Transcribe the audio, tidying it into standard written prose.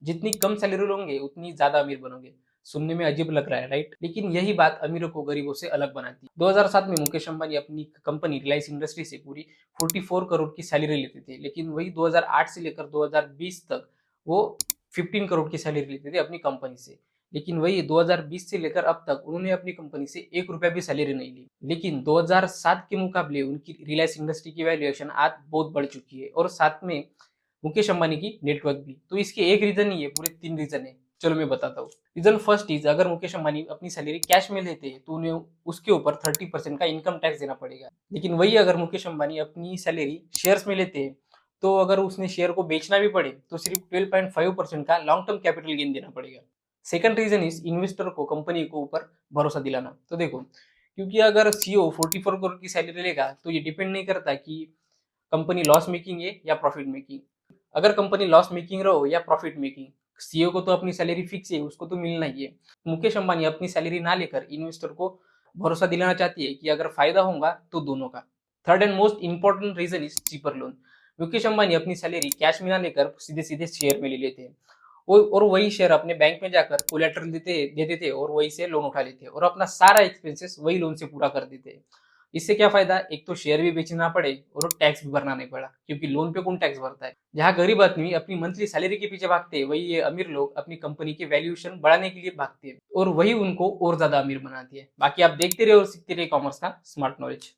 जितनी कम सैलरी लोगे उतनी ज्यादा अमीर बनोगे। सुनने में अजीब लग रहा है, राइट? लेकिन यही बात अमीरों को गरीबों से अलग बनाती है। 2007 में मुकेश अंबानी अपनी कंपनी रिलायंस इंडस्ट्री से पूरी 44 करोड़ की सैलरी लेते थे, लेकिन वही 2008 से लेकर 2020 तक वो 15 करोड़ की सैलरी लेते थे अपनी कंपनी से। लेकिन वही 2020 से लेकर अब तक उन्होंने अपनी कंपनी से 1 रुपया भी सैलरी नहीं ली। लेकिन 2007 के मुकाबले उनकी रिलायंस इंडस्ट्री की वैल्यूएशन आज बहुत बढ़ चुकी है, और साथ में मुकेश अंबानी की नेटवर्क भी। तो इसके एक रीजन नहीं है, पूरे 3 रीजन है। चलो मैं बताता हूँ। रीजन फर्स्ट इज, अगर मुकेश अंबानी अपनी सैलरी कैश में लेते तो उन्हें उसके ऊपर 30% का इनकम टैक्स देना पड़ेगा। लेकिन वही अगर मुकेश अंबानी अपनी सैलरी शेयर्स में लेते तो अगर उसने शेयर को बेचना भी पड़े तो सिर्फ 12.5% का लॉन्ग टर्म कैपिटल गेन देना पड़ेगा। सेकंड रीजन इज इन्वेस्टर को कंपनी को ऊपर भरोसा दिलाना। तो देखो, क्योंकि अगर सीईओ 44 करोड़ की सैलरी लेगा तो ये डिपेंड नहीं करता कि कंपनी लॉस मेकिंग है या प्रॉफिट मेकिंग। अगर कंपनी लॉस मेकिंग रहो या प्रॉफिट मेकिंग, सीईओ को तो अपनी सैलरी फिक्स है, उसको तो मिलना ही है। मुकेश अंबानी अपनी सैलरी ना लेकर इन्वेस्टर को भरोसा दिलाना चाहती है कि अगर फायदा होगा तो दोनों का। Third and most important reason is cheaper loan. Mukesh Ambani अपनी सैलरी कैश में ना लेकर सीधे सीधे शेयर में ले लेते हैं, और वही शेयर अपने बैंक में जाकर कोलेटरल देते थे, और वही से लोन उठा लेते, और अपना सारा एक्सपेंसेस वही लोन से पूरा कर देते। इससे क्या फायदा, एक तो शेयर भी बेचना पड़े और टैक्स भी भरना नहीं पड़ा, क्योंकि लोन पे कौन टैक्स भरता है। जहाँ गरीब आदमी अपनी मंथली सैलरी के पीछे भागते हैं, वही ये अमीर लोग अपनी कंपनी के वैल्यूएशन बढ़ाने के लिए भागते हैं, और वही उनको और ज्यादा अमीर बनाती है। बाकी आप देखते रहे और सीखते रहे कॉमर्स का स्मार्ट नॉलेज।